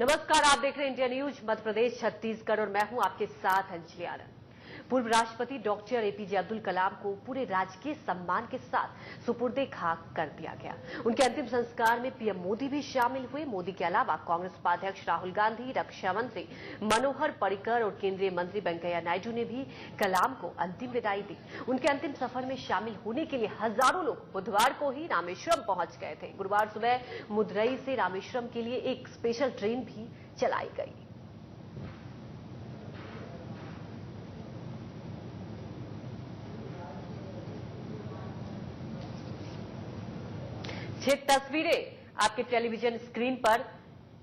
नमस्कार, आप देख रहे हैं इंडिया न्यूज मध्य प्रदेश छत्तीसगढ़ और मैं हूं आपके साथ अंजलि आनंद। पूर्व राष्ट्रपति डॉक्टर एपीजे अब्दुल कलाम को पूरे राजकीय सम्मान के साथ सुपुर्दे खाक कर दिया गया। उनके अंतिम संस्कार में पीएम मोदी भी शामिल हुए। मोदी के अलावा कांग्रेस उपाध्यक्ष राहुल गांधी, रक्षा मंत्री मनोहर पर्रिकर और केंद्रीय मंत्री वेंकैया नायडू ने भी कलाम को अंतिम विदाई दी। उनके अंतिम सफर में शामिल होने के लिए हजारों लोग बुधवार को ही रामेश्वरम पहुंच गए थे। गुरुवार सुबह मुदरई से रामेश्वरम के लिए एक स्पेशल ट्रेन भी चलाई गई। छह तस्वीरें आपके टेलीविजन स्क्रीन पर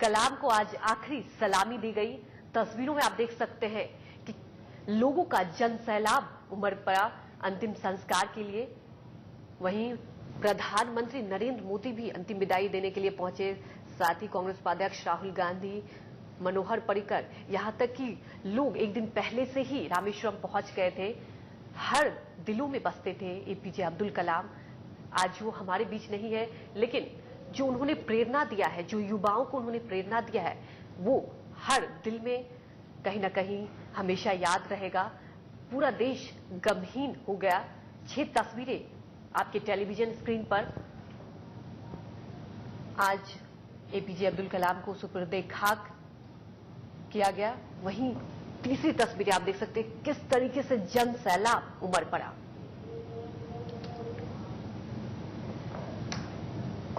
कलाम को आज आखिरी सलामी दी गई। तस्वीरों में आप देख सकते हैं कि लोगों का जन सैलाब उमड़ पड़ा अंतिम संस्कार के लिए। वहीं प्रधानमंत्री नरेंद्र मोदी भी अंतिम विदाई देने के लिए पहुंचे। साथ ही कांग्रेस उपाध्यक्ष राहुल गांधी, मनोहर पर्रिकर, यहां तक कि लोग एक दिन पहले से ही रामेश्वरम पहुंच गए थे। हर दिलों में बसते थे एपीजे अब्दुल कलाम। आज वो हमारे बीच नहीं है, लेकिन जो उन्होंने प्रेरणा दिया है, जो युवाओं को उन्होंने प्रेरणा दिया है, वो हर दिल में कहीं ना कहीं हमेशा याद रहेगा। पूरा देश गमहीन हो गया। 6 तस्वीरें आपके टेलीविजन स्क्रीन पर। आज एपीजे अब्दुल कलाम को सुपुर्दे खाक किया गया। वहीं तीसरी तस्वीरें आप देख सकते हैं किस तरीके से जन सैलाब उमड़ पड़ा।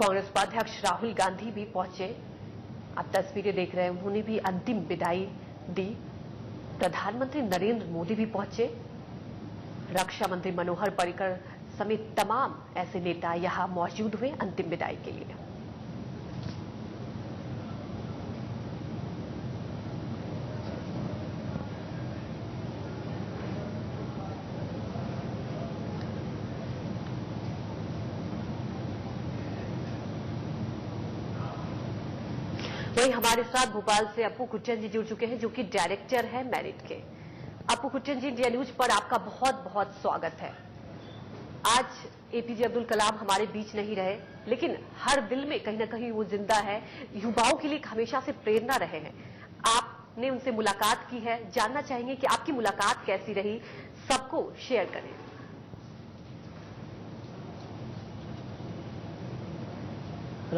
कांग्रेस उपाध्यक्ष राहुल गांधी भी पहुंचे। आप तस्वीरें देख रहे हैं, उन्होंने भी अंतिम विदाई दी। प्रधानमंत्री नरेंद्र मोदी भी पहुंचे। रक्षा मंत्री मनोहर पर्रिकर समेत तमाम ऐसे नेता यहां मौजूद हुए अंतिम विदाई के लिए। वहीं हमारे साथ भोपाल से अप्पू कुट्टन जी जुड़ चुके हैं, जो कि डायरेक्टर है मेरिट के। अप्पू कुट्टन जी, इंडिया न्यूज पर आपका बहुत बहुत स्वागत है। आज एपीजे अब्दुल कलाम हमारे बीच नहीं रहे, लेकिन हर दिल में कहीं ना कहीं वो जिंदा है। युवाओं के लिए हमेशा से प्रेरणा रहे हैं। आपने उनसे मुलाकात की है, जानना चाहेंगे कि आपकी मुलाकात कैसी रही। सबको शेयर करें।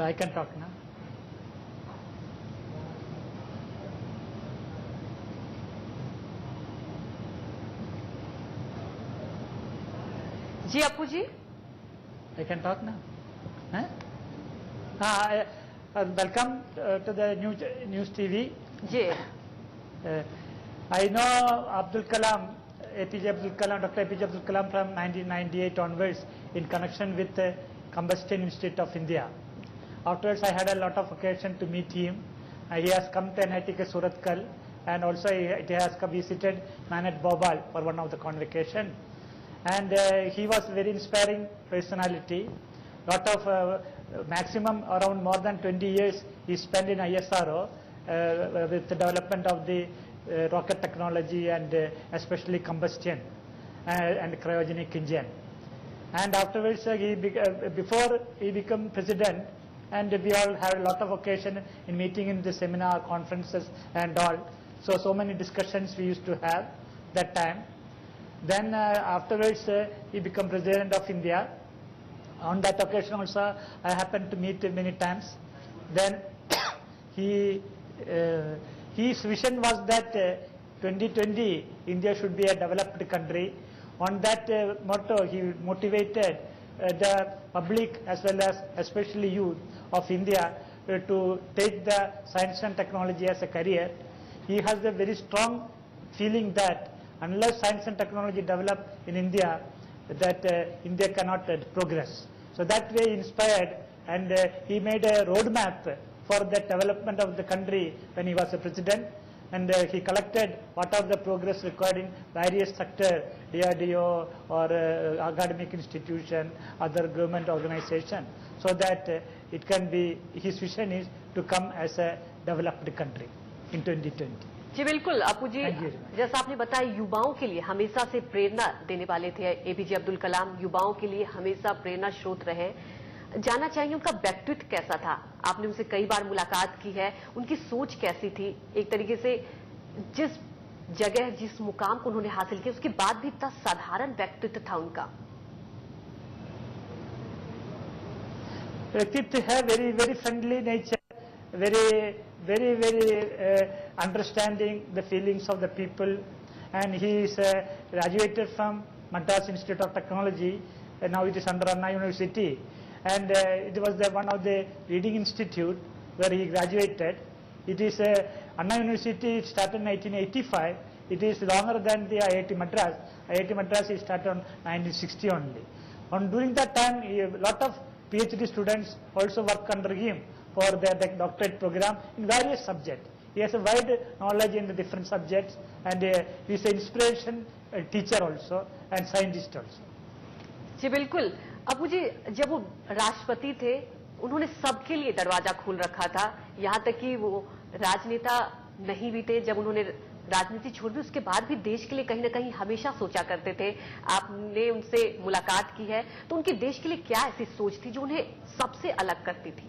I can talk now. Ji Appu ji, I can talk now. Huh? Welcome to the news TV. Ji I know Abdul Kalam, APJ Abdul Kalam, Dr. APJ Abdul Kalam from 1998 onwards in connection with the Combustion Institute of India. Afterwards, I had a lot of occasion to meet him. He has come to NIT Surathkal, and also he has visited Manat Bhopal for one of the convocation. And he was very inspiring personality. Lot of maximum around more than 20 years he spent in ISRO with the development of the rocket technology and especially combustion and cryogenic engine. And afterwards, before he became president, and we all had a lot of occasion in meeting in the seminar, conferences and all. So many discussions we used to have that time. Then afterwards, he became president of India. On that occasion also, I happened to meet him many times. Then his vision was that 2020 India should be a developed country. On that motto, he motivated the public as well as especially youth of India to take the science and technology as a career. He has a very strong feeling that unless science and technology develop in India, that India cannot progress. So that way inspired, and he made a roadmap for the development of the country when he was a president. And he collected what are the progress required in various sectors, DRDO or academic institution, other government organization, so that it can be, his vision is to come as a developed country in 2020. जी बिल्कुल अप्पू जी, जैसा आपने बताया युवाओं के लिए हमेशा से प्रेरणा देने वाले थे एपीजे अब्दुल कलाम। युवाओं के लिए हमेशा प्रेरणा स्रोत रहे। जानना चाहेंगे उनका व्यक्तित्व कैसा था। आपने उनसे कई बार मुलाकात की है, उनकी सोच कैसी थी, एक तरीके से जिस जगह जिस मुकाम को उन्होंने हासिल किया उसके बाद भी इतना साधारण व्यक्तित्व था उनका। व्यक्तित्व है very very friendly nature, very understanding the feelings of the people, and he is graduated from Madras Institute of Technology, and now it is under Anna University, and it was one of the leading institute where he graduated. It is Anna University, it started in 1985. It is longer than the IIT Madras. IIT Madras is started on 1960 only. And during that time, a lot of PhD students also work under him for their doctorate program in various subjects. He has a wide knowledge in the different subjects, and he is an inspiration teacher also and scientist also. जी बिल्कुल। अबू जी, जब वो राष्ट्रपति थे उन्होंने सबके लिए दरवाजा खोल रखा था, यहाँ तक कि वो राजनेता नहीं भी थे, जब उन्होंने राजनीति छोड़ दी उसके बाद भी देश के लिए कहीं ना कहीं हमेशा सोचा करते थे। आपने उनसे मुलाकात की है, तो उनकी देश के लिए क्या ऐसी सोच थी जो उन्हें सबसे अलग करती थी?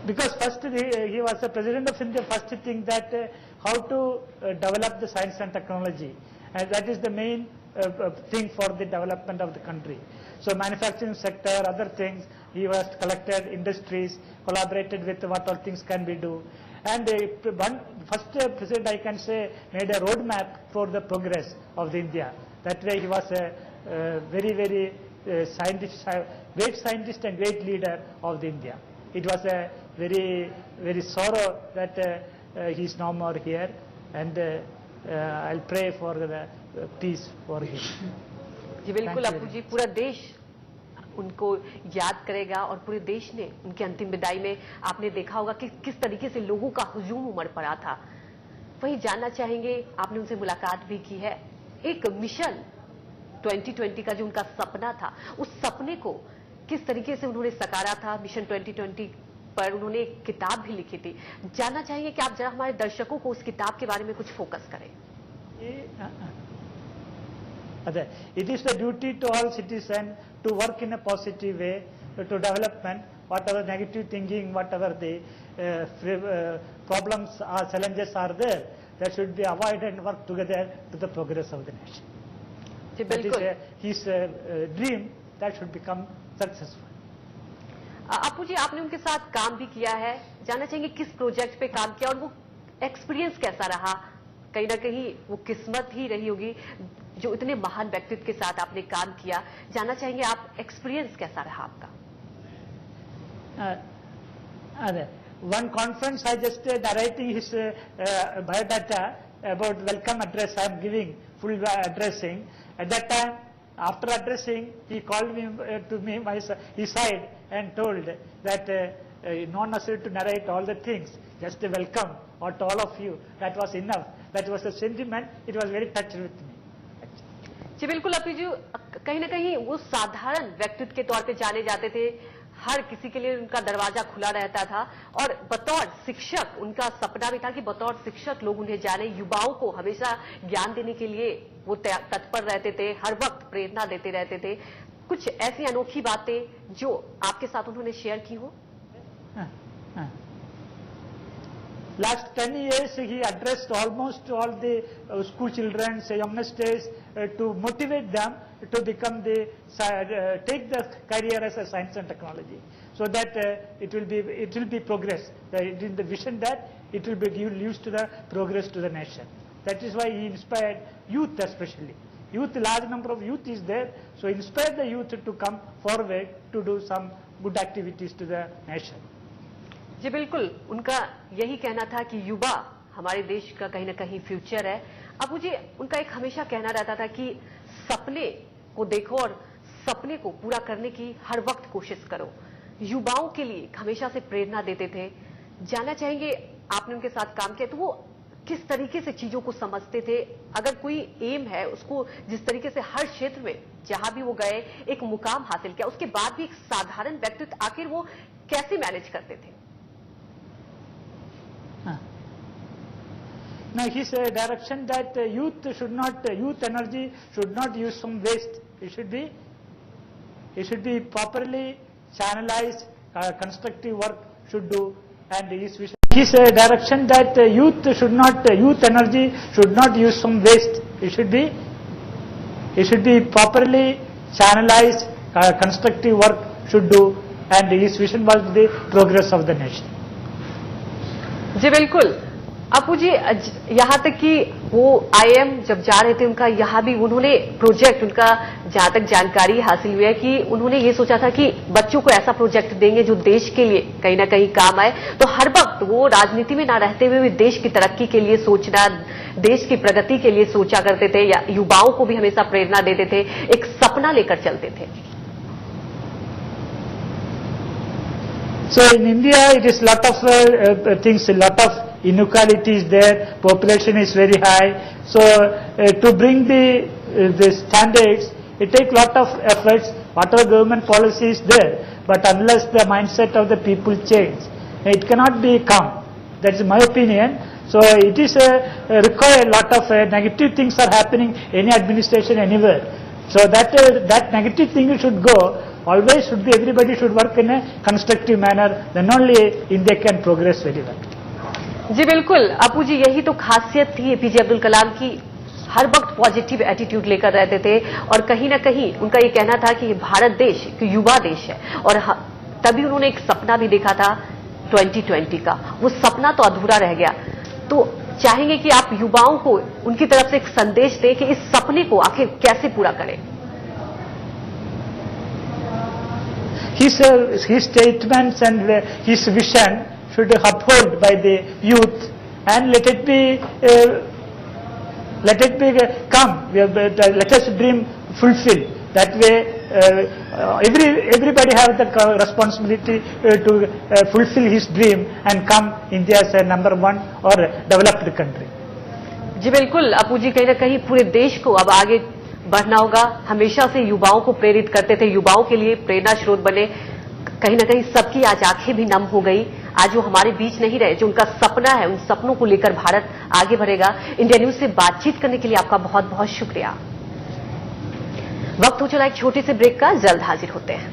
Because first he was the president of India, first thing that how to develop the science and technology, and that is the main thing for the development of the country. So manufacturing sector, other things, he was collected industries, collaborated with what all things can be do, and first president I can say made a roadmap for the progress of the India. That way he was a very great scientist and great leader of the India. It was a very sorrow that he is no more here, and I'll pray for the peace for him. जी बिल्कुल अपू जी, पूरा देश उनको याद करेगा और पूरे देश ने उनकी अंतिम विदाई में आपने देखा होगा कि किस तरीके से लोगों का हुजूम उमड़ पड़ा था। वही जानना चाहेंगे, आपने उनसे मुलाकात भी की है, एक मिशन 2020 का जो उनका सपना था, उस सपने को किस तरीके से उन्होंने सकारा था। मिशन 2020 पर उन्होंने एक किताब भी लिखी थी। जानना चाहेंगे कि आप जरा हमारे दर्शकों को उस किताब के बारे में कुछ फोकस करें। It is the duty to all citizens to work in a positive way to development. Whatever negative thinking, whatever the problems or challenges are there, that should be avoided and work together to the progress of the nation. That is his dream that should become successful. अपू जी, आपने उनके साथ काम भी किया है, जानना चाहेंगे किस प्रोजेक्ट पे काम किया और वो एक्सपीरियंस कैसा रहा? कहीं ना कहीं वो किस्मत ही रही होगी जो इतने महान व्यक्तित्व के साथ आपने काम किया। जानना चाहेंगे आप एक्सपीरियंस कैसा रहा आपका? One conference I just narrating his biodata about welcome address I am giving, full addressing. At that time, after addressing, he called me to me his side and told that not necessary to narrate all the things, just a welcome or to all of you. That was enough. That was the sentiment. It was very touched with me. जी बिल्कुल अपी जी, कहीं ना कहीं वो साधारण व्यक्तित्व के तौर पे जाने जाते थे, हर किसी के लिए उनका दरवाजा खुला रहता था, और बतौर शिक्षक उनका सपना भी था कि बतौर शिक्षक लोग उन्हें जाने, युवाओं को हमेशा ज्ञान देने के लिए वो तत्पर रहते थे, हर वक्त प्रेरणा देते रहते थे। कुछ ऐसी अनोखी बातें जो आपके साथ उन्होंने शेयर की हो? Last 10 years, he addressed almost all the school children, youngsters, to motivate them to become take the career as a science and technology, so that it will be progress. It is the vision that it will be used to the progress to the nation. That is why he inspired youth especially. Youth, large number of youth is there, so inspire the youth to come forward to do some good activities to the nation. जी बिल्कुल, उनका यही कहना था कि युवा हमारे देश का कहीं ना कहीं फ्यूचर है। अब मुझे उनका एक हमेशा कहना रहता था कि सपने को देखो और सपने को पूरा करने की हर वक्त कोशिश करो। युवाओं के लिए हमेशा से प्रेरणा देते थे। जानना चाहेंगे, आपने उनके साथ काम किया तो वो किस तरीके से चीजों को समझते थे? अगर कोई एम है, उसको जिस तरीके से हर क्षेत्र में जहां भी वो गए एक मुकाम हासिल किया, उसके बाद भी एक साधारण व्यक्तित्व आखिर वो कैसे मैनेज करते थे? Now his direction that youth energy should not use some waste It should be properly channelized. Constructive work should do, and his direction that youth energy should not use some waste. It should be properly channelized. Constructive work should do, and his vision was the progress of the nation. जी बिल्कुल अपू जी, यहाँ तक कि वो IIM जब जा रहे थे उनका यहाँ भी उन्होंने प्रोजेक्ट, उनका जहां तक जानकारी हासिल हुई है कि उन्होंने ये सोचा था कि बच्चों को ऐसा प्रोजेक्ट देंगे जो देश के लिए कहीं ना कहीं काम आए। तो हर वक्त वो राजनीति में ना रहते हुए भी देश की तरक्की के लिए सोचना, देश की प्रगति के लिए सोचा करते थे, या युवाओं को भी हमेशा प्रेरणा देते थे, एक सपना लेकर चलते थे। So in India, it is lot of things, lot of inequality is there. Population is very high. So to bring the standards, it takes lot of efforts. Whatever government policy is there, but unless the mindset of the people change, it cannot be come. That is my opinion. So it is require a lot of negative things are happening any administration anywhere. So that negative thing should go. Always should be, everybody should work in a constructive manner, then only India can progress very well. जी बिल्कुल अपू जी, यही तो खासियत थी APJ Abdul Kalam की, हर वक्त positive attitude लेकर रहते थे, और कहीं ना कहीं उनका ये कहना था कि भारत देश एक युवा देश है, और तभी उन्होंने एक सपना भी देखा था 2020 का, वो सपना तो अधूरा रह गया। तो चाहेंगे कि आप युवाओं को उनकी तरफ से एक संदेश दें कि इस सपने को आखिर कैसे पूरा करें। His statements and his vision should be upheld by the youth, and let it be come. Let us dream fulfill. That way, everybody have the responsibility to fulfill his dream and come India as a #1 or developed country. जी बिल्कुल अपू जी, कहीं ना कहीं पूरे देश को अब आगे बढ़ना होगा। हमेशा से युवाओं को प्रेरित करते थे, युवाओं के लिए प्रेरणा स्रोत बने। कहीं ना कहीं सबकी आज आंखें भी नम हो गई, आज वो हमारे बीच नहीं रहे। जो उनका सपना है, उन सपनों को लेकर भारत आगे बढ़ेगा। इंडिया न्यूज से बातचीत करने के लिए आपका बहुत बहुत शुक्रिया। वक्त हो चला एक छोटे से ब्रेक का, जल्द हाजिर होते हैं।